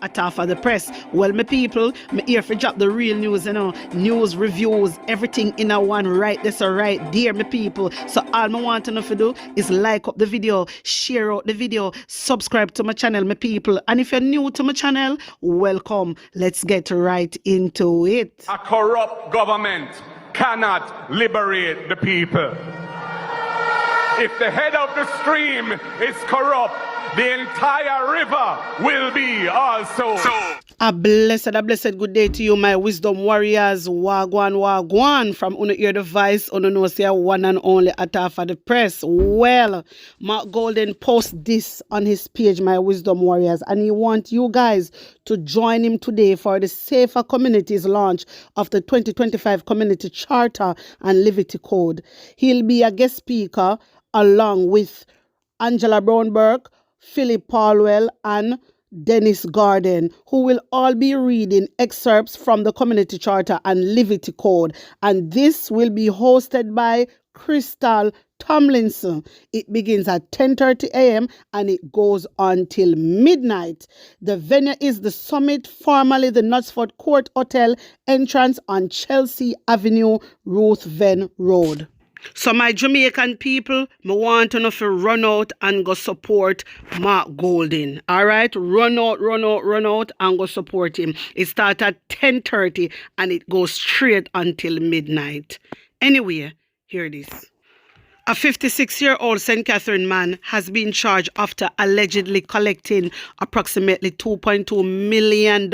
At half of the press. Well, my people, me here for drop the real news, news, reviews, everything in a one right this or right there, my people. So all I want to know to do is like up the video, share out the video, subscribe to my channel, my people. And if you're new to my channel, welcome. Let's get right into it. A corrupt government cannot liberate the people. If the head of the stream is corrupt, the entire river will be also. A blessed good day to you, my wisdom warriors. Wagwan from Uno Ear Device. Uno know say one and only at half of the press. Well, Mark Golden post this on his page, my wisdom warriors, and he want you guys to join him today for the Safer Communities launch of the 2025 Community Charter and Liberty Code. He'll be a guest speaker along with Angela Brownberg, Philip Paulwell, and Dennis Garden, who will all be reading excerpts from the Community Charter and Liberty Code. And this will be hosted by Crystal Tomlinson. It begins at 10:30 a.m. and it goes until midnight. The venue is the Summit, formerly the Knutsford Court Hotel, entrance on Chelsea Avenue, Ruthven Road. So my Jamaican people, me want to know if you run out and go support Mark Golden. All right? Run out and go support him. It starts at 10:30 and it goes straight until midnight. Anyway, here it is. A 56-year-old St. Catherine man has been charged after allegedly collecting approximately $2.2 million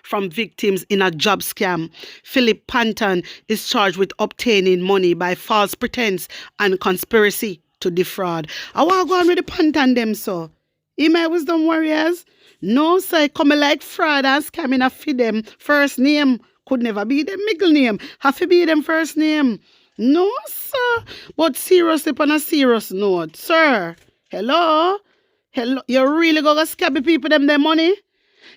from victims in a job scam. Philip Panton is charged with obtaining money by false pretense and conspiracy to defraud. I want to go on with the Panton them, so. In my wisdom warriors, no, sir, come like fraud and scamming a feed them first name. Could never be them middle name. Have to be them first name. No, sir. But seriously, on a serious note, sir. Hello? You really go scam the people them their money?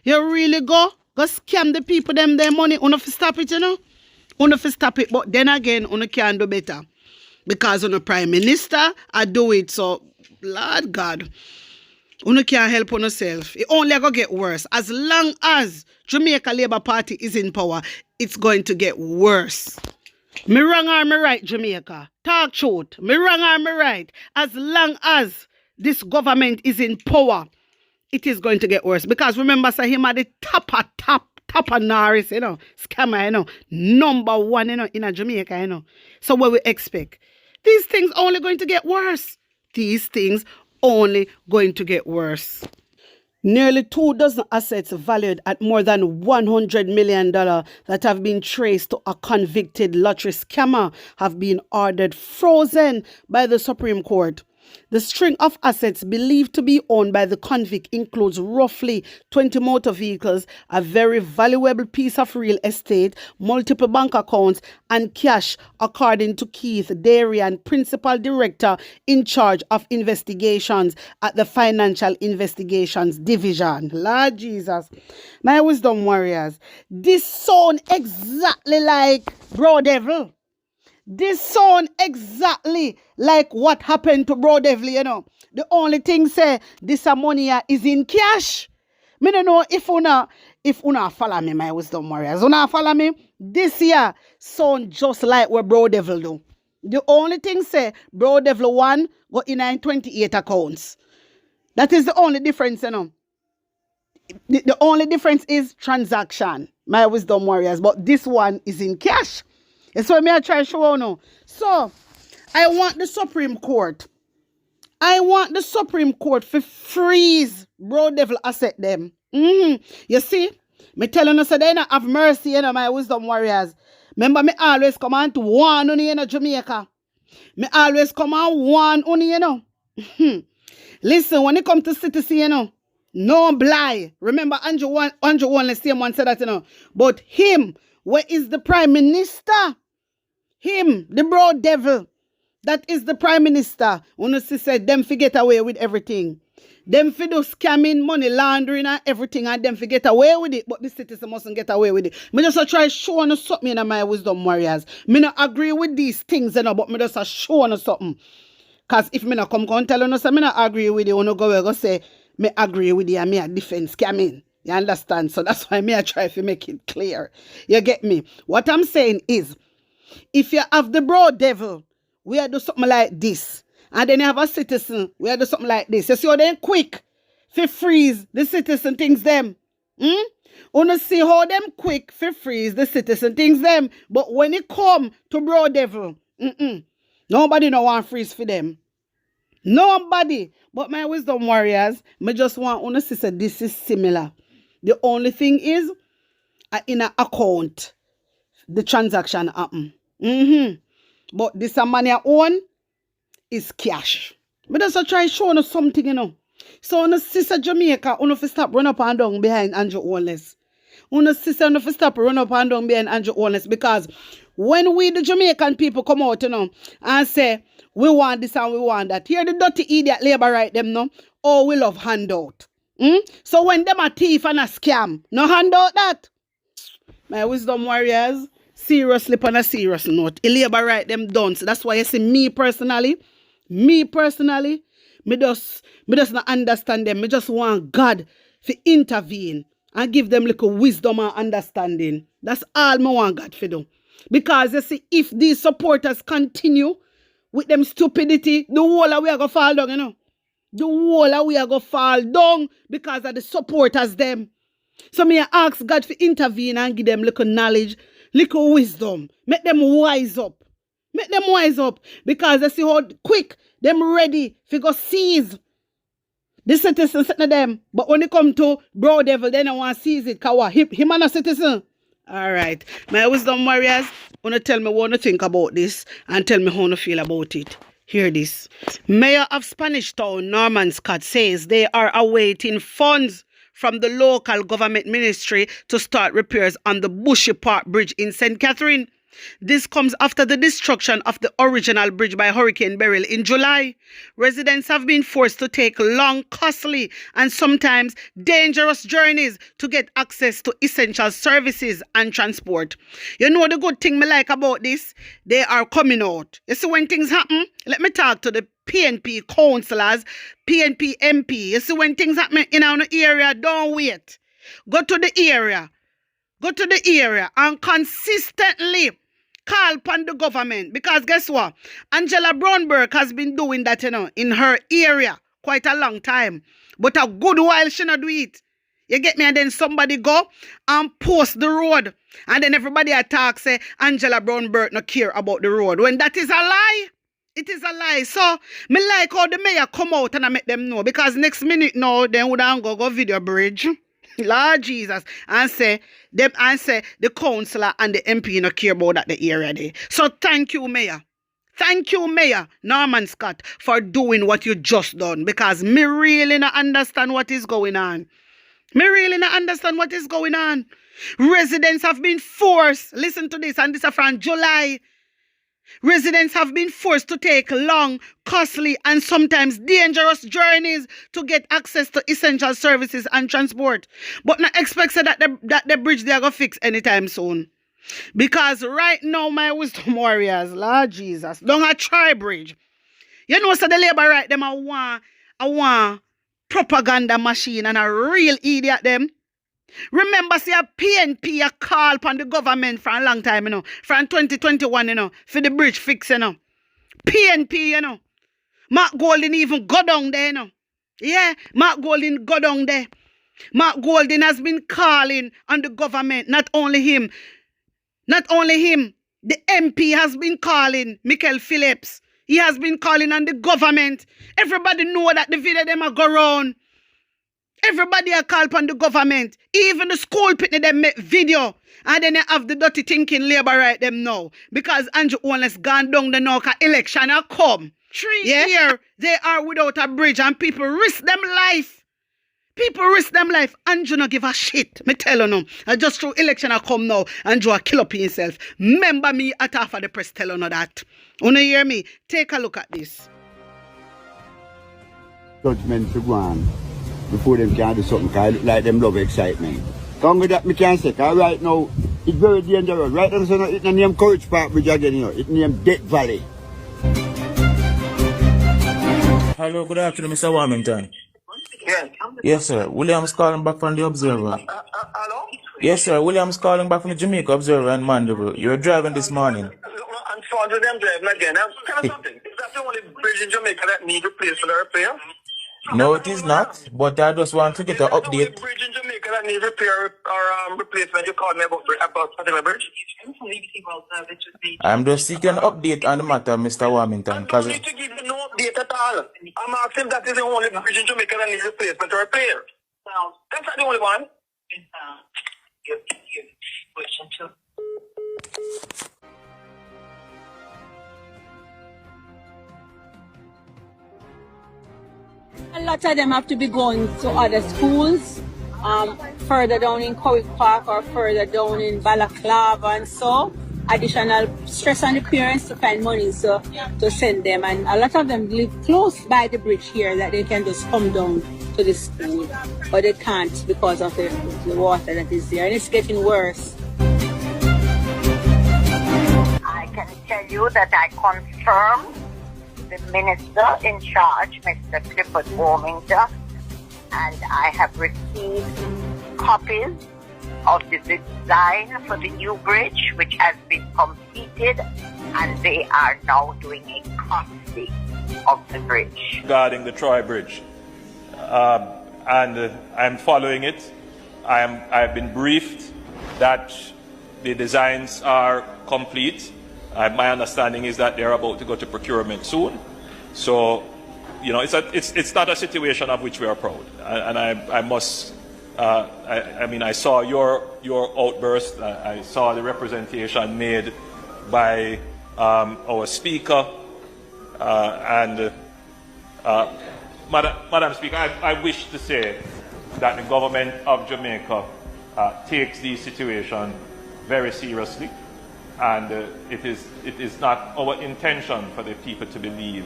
You really go scam the people them their money? Uno fi stop it, you know? Uno fi stop it. But then again, uno can do better. Because uno prime minister, I do it. So, Lord God, uno can't help on yourself. It only going to get worse. As long as Jamaica Labour Party is in power, it's going to get worse. Me wrong or me right, Jamaica? Talk truth. Me wrong or me right? As long as this government is in power, it is going to get worse. Because remember, sir, him at the top Norris, scammer, number one, in a Jamaica, So what we expect? These things only going to get worse. These things only going to get worse. Nearly 24 assets valued at more than $100 million that have been traced to a convicted lottery scammer have been ordered frozen by the Supreme Court. The string of assets believed to be owned by the convict includes roughly 20 motor vehicles, a very valuable piece of real estate, multiple bank accounts, and cash, according to Keith Darian, Principal Director in charge of investigations at the Financial Investigations Division. Lord Jesus. My wisdom warriors, this sound exactly like Bro Devil. This sound exactly like what happened to Bro Devil, The only thing say this money is in cash. Me don't know if una follow me, my wisdom warriors. Una follow me? This year sound just like what Bro Devil do. The only thing say Bro Devil 1 go in 28 accounts. That is the only difference, The only difference is transaction, my wisdom warriors. But this one is in cash. That's what I try to show you now. So, I want the Supreme Court. To freeze Bro Devil asset them. You see? Me tell you, so they not have mercy, my wisdom warriors. Remember, me always come on to one on Jamaica. Me always come on one on, Listen, when it comes to citizen, no lie. Remember, Andrew one the same one said that, But him, where is the Prime Minister? Him, the Bro Devil, that is the Prime Minister. Honestly said, them forget away with everything. Them for do scamming, money laundering and everything, and them forget away with it, but the citizen mustn't get away with it. Me just try show you something in my wisdom warriors. Me not agree with these things, but me just show you something. Because if me not come tell you, so me not agree with you, go say, me agree with you and me a defend scamming. You understand? So that's why I try to make it clear. You get me? What I'm saying is, if you have the broad devil, we do something like this. And then you have a citizen, we do something like this. You see how they quick to freeze the citizen things them. Wanna see how them quick to freeze the citizen things them. But when it come to broad devil, nobody no want freeze for them. Nobody. But my wisdom warriors, me just want to say this is similar. The only thing is, in an account, the transaction happen. But this money I own is cash. But just try showing us something, you know. So on sister Jamaica, on to stop run up and down behind Andrew Wallace. On sister, on to stop run up and down behind Andrew Wallace, because when we the Jamaican people come out, you know, and say we want this and we want that, here the dirty idiot labor right them, no. Oh, we love handout. So when them a thief and a scam, no handout that. My wisdom warriors, seriously on a serious note, a labor right them done. So that's why you see me personally, me just not understand them. Me just want God to intervene and give them little wisdom and understanding. That's all me want God to do. Because you see, if these supporters continue with them stupidity, the whole of we are going to fall down, you know. The whole of we are going to fall down because of the supporters them. So me ask God to intervene and give them little knowledge, little wisdom. Make them wise up. Make them wise up. Because they see how quick them ready to go seize the citizen sitting them. But when it come to bro devil, they don't want to seize it. Because him and a citizen. Alright. My wisdom warriors, want to tell me what you think about this and tell me how you feel about it. Hear this. Mayor of Spanish Town, Norman Scott, says they are awaiting funds from the local government ministry to start repairs on the Bushy Park Bridge in St. Catherine. This comes after the destruction of the original bridge by Hurricane Beryl in July. Residents have been forced to take long, costly, and sometimes dangerous journeys to get access to essential services and transport. You know the good thing me like about this? They are coming out. You see when things happen? Let me talk to the PNP councillors, PNP MP. You see when things happen in our area, don't wait. Go to the area. Go to the area and consistently call upon the government. Because guess what? Angela Brownberg has been doing that, you know, in her area quite a long time. But a good while she not do it. You get me? And then somebody go and post the road. And then everybody attack say Angela Brownberg not care about the road. When that is a lie. It is a lie. So, me like how the mayor come out and I make them know. Because next minute now, then would go video bridge. Lord Jesus. And say the councillor and the MP no care about that the area there. So thank you, Mayor. Thank you, Mayor Norman Scott, for doing what you just done. Because me really not understand what is going on. Me really not understand what is going on. Residents have been forced. Listen to this, and this is from July. Residents have been forced to take long, costly, and sometimes dangerous journeys to get access to essential services and transport. But not expect that the bridge they are going to fix anytime soon. Because right now, my wisdom warriors, Lord Jesus, don't have try bridge. You know, so the labor right them a want propaganda machine and a real idiot them. Remember, see a PNP a call upon the government for a long time, you know, from 2021, you know, for the bridge fix, you know. PNP, you know. Mark Golding even go down there, you know. Yeah, Mark Golding go down there. Mark Golding has been calling on the government, not only him. The MP has been calling, Michael Phillips. He has been calling on the government. Everybody know that the video them a go round. Everybody a call upon the government. Even the school pitney them make video. And then they have the dirty thinking labor right them now. Because Andrew Wallace gone down the Nauka election a come. 3 years they are without a bridge and people risk them life. People risk them life. Andrew no give a shit. Me tell you no. And just through election a come now. Andrew a kill up himself. Remember me at half of the press tell you no that. Wanna hear me? Take a look at this. Judgment to go on. Before them can do something, because it look like them love excitement. Come with that, me can say, because right now, it's very dangerous. Right now, so it's not named Courage Park Bridge again, you know. It's named Death Valley. Hello, good afternoon, Mr. Warmington. Yes. Yes, sir. William's calling back from the Observer. Hello? Yes, sir. William's calling back from the Jamaica Observer and Mandeville. You were driving this morning. I'm sorry to them driving again. Now, tell us something. Is that the only bridge in Jamaica that needs replaced for the repair? No, it is not. But I just want to get an Is that the only update. bridge in Jamaica that needs repair or replacement? You called me about Fatima Bridge? I'm just seeking an update on the matter, Mr. Warmington. I don't need to give you no update at all. I'm asking if that is the only bridge in Jamaica that needs replacement or repair. That's not the only one. A lot of them have to be going to other schools, further down in Bushy Park or further down in Balaclava, and so additional stress on the parents to find money to send them. And a lot of them live close by the bridge here that they can just come down to the school, but they can't because of the water that is there, and it's getting worse. I can tell you that I confirmed the minister in charge, Mr. Clifford Warmington, and I have received copies of the design for the new bridge, which has been completed, and they are now doing a costing of the bridge. Regarding the Troy Bridge, and I'm following it. I've been briefed that the designs are complete. My understanding is that they're about to go to procurement soon. So, you know, it's not a situation of which we are proud. And I must, I mean, I saw your outburst. I saw the representation made by our speaker. Madam Speaker, I wish to say that the government of Jamaica takes these situations very seriously. And it is not our intention for the people to believe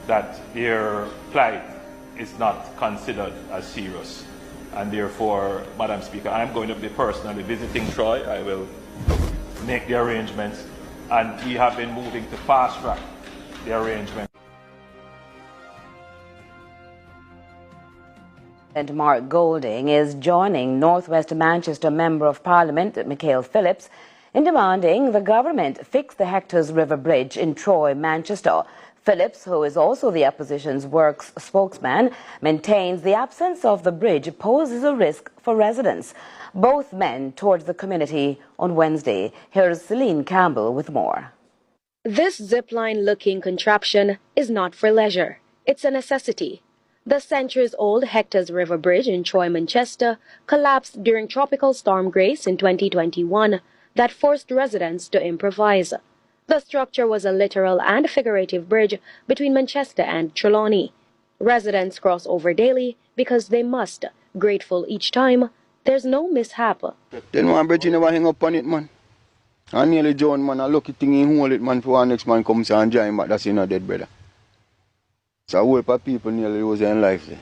that their plight is not considered as serious. And therefore, Madam Speaker, I'm going to be personally visiting Troy. I will make the arrangements. And we have been moving to fast track the arrangement. And Mark Golding is joining Northwest Manchester Member of Parliament, Michael Phillips, in demanding the government fix the Hector's River Bridge in Troy, Manchester. Phillips, who is also the opposition's works spokesman, maintains the absence of the bridge poses a risk for residents. Both men toured the community on Wednesday. Here's Celine Campbell with more. This zipline-looking contraption is not for leisure. It's a necessity. The centuries-old Hector's River Bridge in Troy, Manchester, collapsed during Tropical Storm Grace in 2021. That forced residents to improvise. The structure was a literal and figurative bridge between Manchester and Trelawney. Residents cross over daily because they must, grateful each time there's no mishap. Then one bridge never hang up on it, man. I nearly join, man. I lucky thing in hold it, man, for our next man comes and join, but that's in a dead brother. So a whole lot of people nearly lose their life there.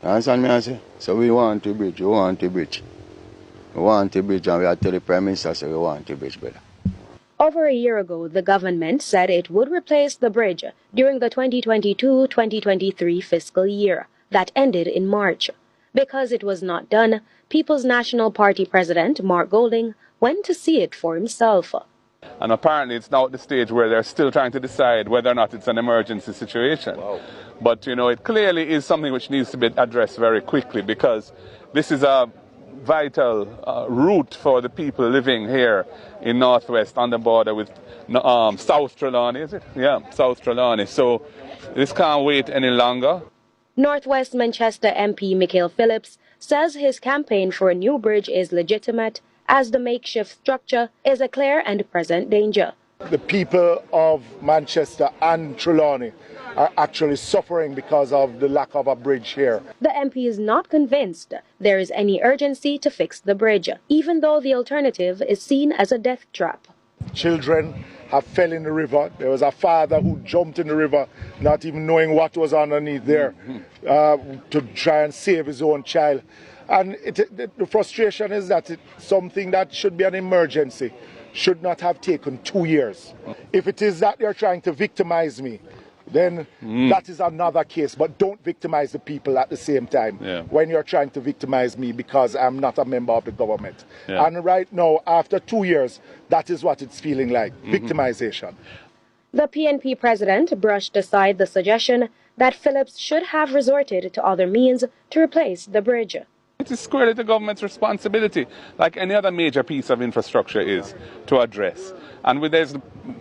You understand me, I say? So we want a bridge, we want a bridge. We want a bridge, and we are telling the Prime Minister, so we want a bridge, brother. Over a year ago, the government said it would replace the bridge during the 2022-2023 fiscal year that ended in March. Because it was not done, People's National Party President Mark Golding went to see it for himself. And apparently it's now at the stage where they're still trying to decide whether or not it's an emergency situation. Wow. But, you know, it clearly is something which needs to be addressed very quickly, because this is a vital route for the people living here in Northwest on the border with South Trelawney, is it? Yeah, South Trelawney. So this can't wait any longer. Northwest Manchester MP Michael Phillips says his campaign for a new bridge is legitimate, as the makeshift structure is a clear and present danger. The people of Manchester and Trelawney are actually suffering because of the lack of a bridge here. The MP is not convinced there is any urgency to fix the bridge, even though the alternative is seen as a death trap. Children have fell in the river. There was a father who jumped in the river, not even knowing what was underneath there, to try and save his own child. And the frustration is that it's something that should be an emergency should not have taken 2 years. If it is that they're trying to victimize me, then that is another case. But don't victimize the people at the same time when you're trying to victimize me because I'm not a member of the government. And right now, after 2 years, that is what it's feeling like, victimization. The PNP president brushed aside the suggestion that Phillips should have resorted to other means to replace the bridge. It is squarely the government's responsibility, like any other major piece of infrastructure is, to address. And there's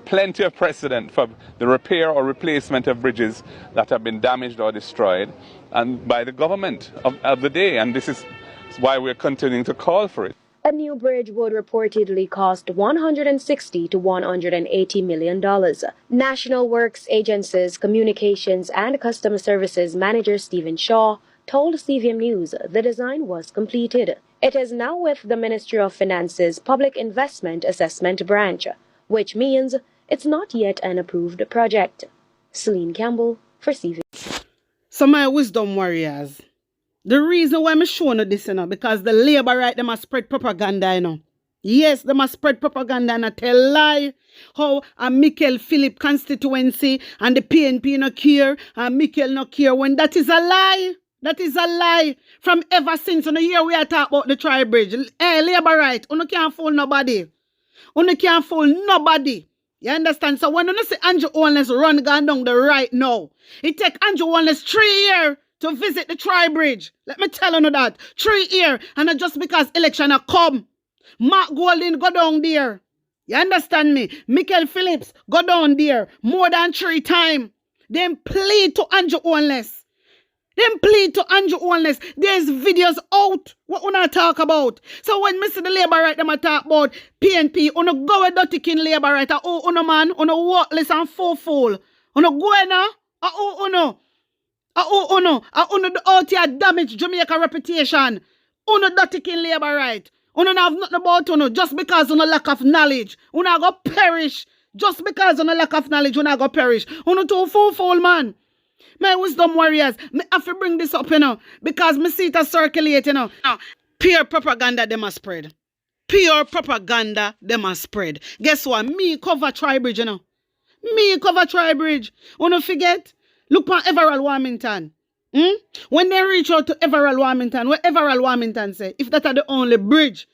plenty of precedent for the repair or replacement of bridges that have been damaged or destroyed and by the government of the day. And this is why we're continuing to call for it. A new bridge would reportedly cost $160 to $180 million. National Works Agency's Communications and Customer Services Manager Stephen Shaw told CVM News the design was completed. It is now with the Ministry of Finance's Public Investment Assessment Branch, which means it's not yet an approved project. Celine Campbell for CVM. So my wisdom warriors, the reason why I'm showing you this, because the Labour right, they must spread propaganda, Yes, they must spread propaganda and tell lie. How a Michael Philip constituency and the PNP no care and Michael no care, when that is a lie. That is a lie. From ever since on the year we are talking about the tri-bridge. Hey, Labour right, you can't fool nobody. You can't fool nobody. You understand? So when you see Andrew Holness run down the right now, it take Andrew Holness 3 years to visit the tri-bridge. Let me tell you that. 3 years. And not just because election have come. Mark Golding go down there. You understand me? Michael Phillips go down there more than 3 times. Then plead to Andrew Holness. There's videos out. What we not talk about? So when Mr. the Labour right, them talk about PNP, on go with dirty king Labour right, on man, on worthless and fool. On go na, on out here damage Jamaica reputation. On dirty king Labour right. On have nothing about just because on lack of knowledge. On go perish. Just because on lack of knowledge, on go perish. On too fool man. My wisdom warriors, me have to bring this up, because me see it circulate, Pure propaganda, they must spread. Pure propaganda, they must spread. Guess what? Me cover tri-bridge, Me cover tri-bridge. Don't forget, look at Everall Warmington. When they reach out to Everall Warmington, what Everall Warmington say, if that are the only bridge,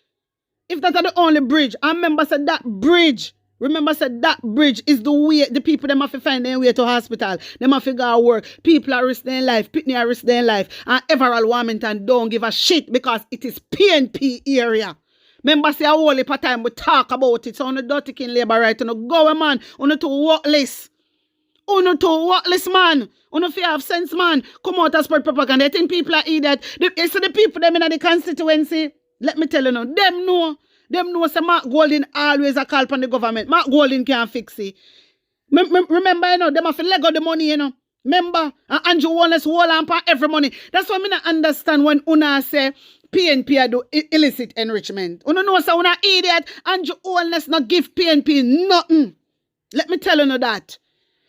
I remember said that bridge. Remember, said that bridge is the way the people them have to find their way to hospital. Them have to go work. People are risking their life. Pitney are risking their life. And Everall Warmington don't give a shit because it is PNP area. Remember, say a whole heap of time we talk about it. So on the dirty king Labour right, go man, on the to workless. Man. On the fear of sense, man. Come out and spread propaganda. I think people are idiot. So the people them in the constituency, let me tell you now, them know. Them know say Mark Golding always a call upon the government. Mark Golding can't fix it. Remember, them have to leg out the money, Remember, Andrew Holness hold on for every money. That's why I don't understand when Una say PNP do illicit enrichment. Una know say Una idiot. Andrew Holness not give PNP nothing. Let me tell you that.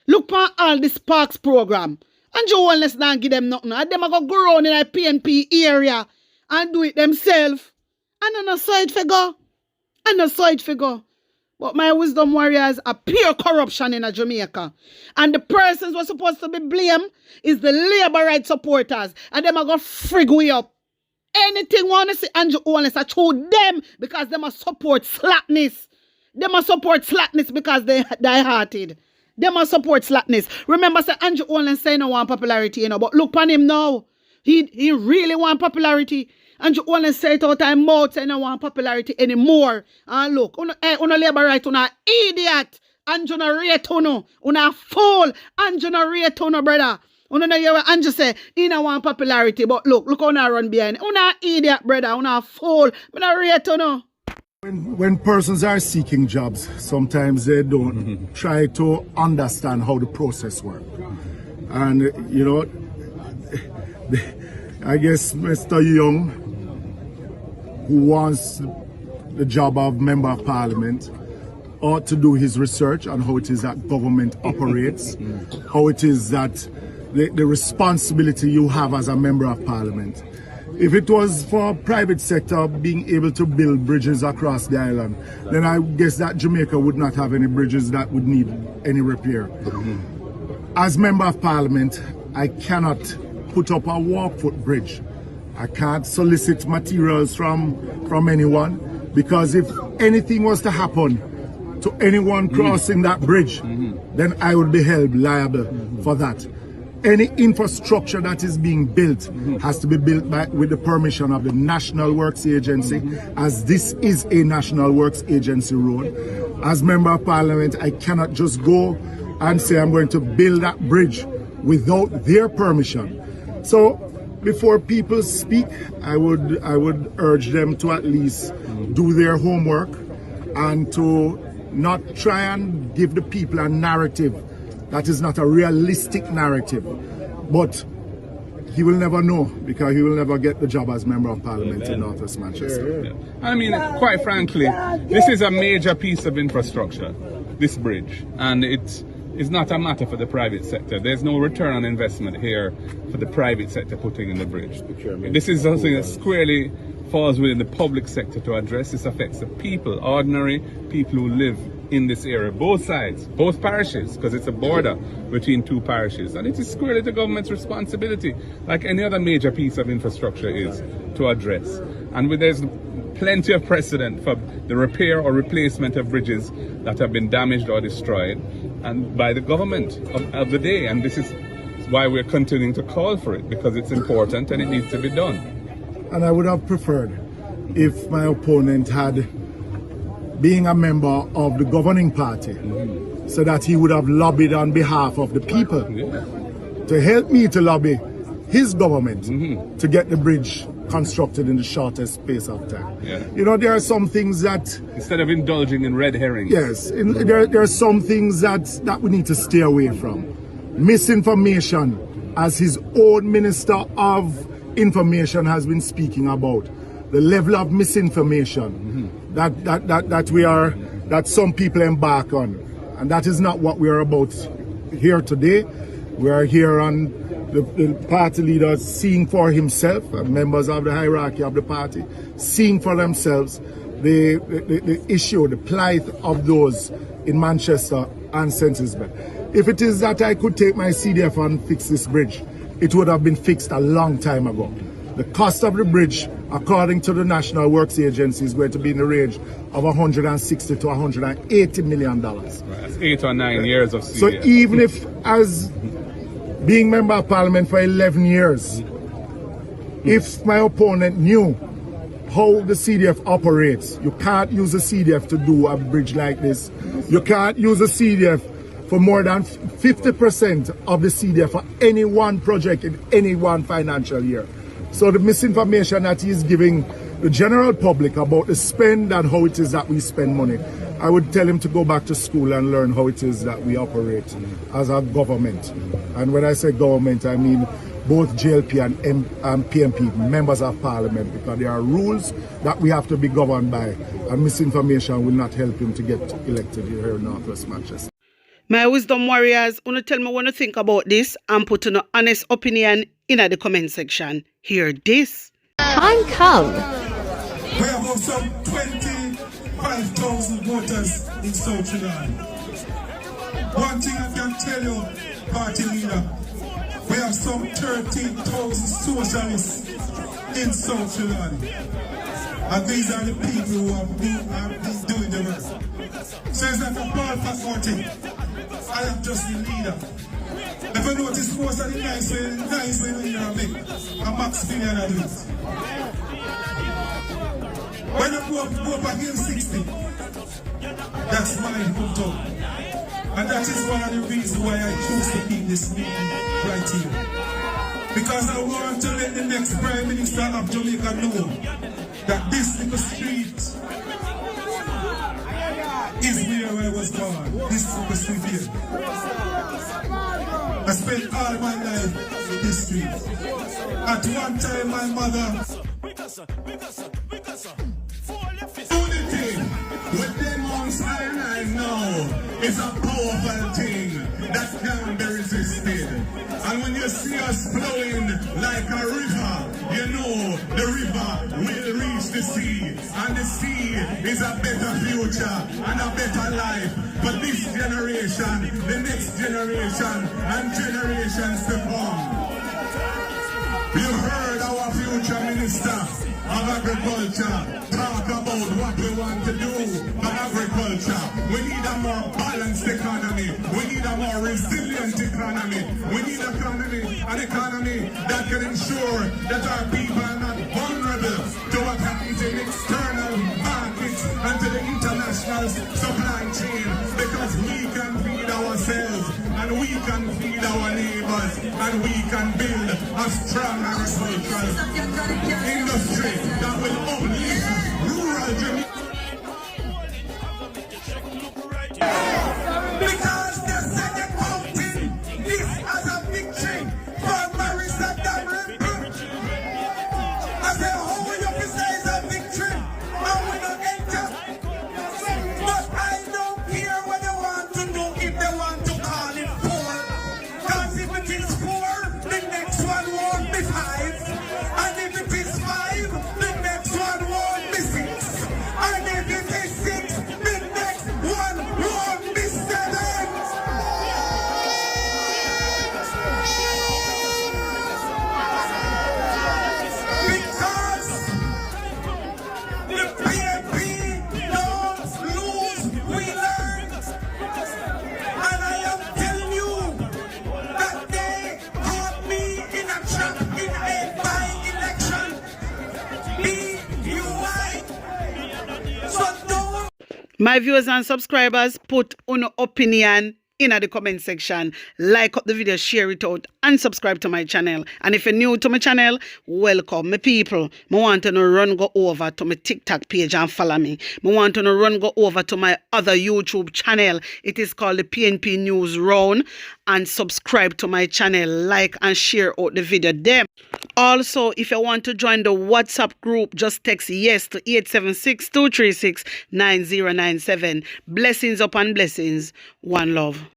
Look for all this Sparks program. Andrew Holness not give them nothing. And them a go grow in a PNP area and do it themselves. And on a side figure. But my wisdom warriors are pure corruption in Jamaica. And the persons who are supposed to be blamed is the Labour right supporters. And them are going to frig we up. Anything want to see Andrew Holness, I show them because they must support slackness. They must support slackness because they die-hearted. They must support slackness. Remember, say Andrew Holness say no want popularity, but look on him now. He really want popularity. Andrew Holness say it out of mouth, say no want popularity anymore. And look, una Labour right, una idiot. Andrew no rate una fool. Andrew no rate brother. Una know hear what Andrew say, he no want popularity, but look how una run behind. Una idiot, brother, una fool. Me no rate When persons are seeking jobs, sometimes they don't try to understand how the process works. And, I guess Mr. Young, who wants the job of Member of Parliament, ought to do his research on how it is that government operates, how it is that the responsibility you have as a Member of Parliament. If it was for private sector being able to build bridges across the island, then I guess that Jamaica would not have any bridges that would need any repair. As Member of Parliament, I cannot put up a walk-foot bridge. I can't solicit materials from anyone, because if anything was to happen to anyone crossing that bridge, then I would be held liable for that. Any infrastructure that is being built has to be built with the permission of the National Works Agency, as this is a National Works Agency road. As Member of Parliament, I cannot just go and say I'm going to build that bridge without their permission. So before people speak, I would urge them to at least do their homework and to not try and give the people a narrative that is not a realistic narrative. But he will never know, because he will never get the job as Member of Parliament in North West Manchester. I mean, quite frankly, this is a major piece of infrastructure, this bridge, and it's not a matter for the private sector. There's no return on investment here for the private sector putting in the bridge. This is something that squarely falls within the public sector to address. This affects the people, ordinary people who live in this area, both sides, both parishes, because it's a border between two parishes. And it is squarely the government's responsibility, like any other major piece of infrastructure is, to address. And there's plenty of precedent for the repair or replacement of bridges that have been damaged or destroyed and by the government of the day. And this is why we're continuing to call for it, because it's important and it needs to be done. And I would have preferred if my opponent had being a member of the governing party, so that he would have lobbied on behalf of the people to help me to lobby his government to get the bridge constructed in the shortest space of time. You know, there are some things that... Instead of indulging in red herrings. Yes, there are some things that we need to stay away from. Misinformation, as his own Minister of Information has been speaking about. The level of misinformation that some people embark on, and that is not what we are about here today. We are here on the party leader seeing for himself, members of the hierarchy of the party seeing for themselves the issue, the plight of those in Manchester and St. Elizabeth. If it is that I could take my CDF and fix this bridge, it would have been fixed a long time ago. The cost of the bridge, according to the National Works Agency, is going to be in the range of $160 to $180 million. That's 8 or 9 years of CDF. So even if, as being Member of Parliament for 11 years, if my opponent knew how the CDF operates, you can't use a CDF to do a bridge like this. You can't use a CDF for more than 50% of the CDF for any one project in any one financial year. So the misinformation that he's giving the general public about the spend and how it is that we spend money, I would tell him to go back to school and learn how it is that we operate as a government. And when I say government, I mean both JLP and PMP, members of Parliament, because there are rules that we have to be governed by, and misinformation will not help him to get elected here in North West Manchester. My wisdom warriors, wanna tell me what you think about this and put an honest opinion in the comment section. Hear this. Time come. We have also 25,000 voters in South Sudan. One thing I can tell you, party leader, we have some 13,000 socialists in South Sudan. And these are the people who have been doing the work. So it's not a ball party. I am just the leader. If you notice, most of the nice way leader I make, a max million at least. When you go up against 60, that's my hometown. And that is one of the reasons why I choose to keep this meeting right here. Because I want to let the next Prime Minister of Jamaica know that this little street is where I was born. This little street here. I spent all my life in this street. At one time, my mother... Unity with them on I now. is a powerful thing that can't be resisted. And when you see us flowing like a river, you know the river will reach the sea. And the sea is a better future and a better life for this generation, the next generation, and generations to come. You heard our future minister of agriculture talk about what we want to do for agriculture. We need a more balanced economy. We need a more resilient economy. We need an economy that can ensure that our people are not vulnerable to what happens in external markets and to the international supply chain, because we can feed ourselves and we can feed our neighbors and we can build a strong agricultural industry that will uplift rural Jamaica. Because they said they're counting this as a victory for Marissa Damron. I say, how you can say it's a victory and we don't enter? But I don't care what they want to do if they want to call it 4. Because if it is 4, the next one won't be 5. And if it is 5, the next one won't be 6. And if it is 6, the next one won't be 7. Because the PNP don't lose, we learn. And I am telling you that they caught me in a trap in a by-election. B-U-I. So don't. My viewers and subscribers, put on your opinion in the comment section. Like up the video, share it out, and subscribe to my channel. And if you're new to my channel, welcome, my people. I want to go over to my TikTok page and follow me. I want to go over to my other YouTube channel. It is called the PNP News Round. And subscribe to my channel, like and share out the video there. Also, if you want to join the WhatsApp group, just text yes to 876-236-9097. Blessings upon blessings. One love.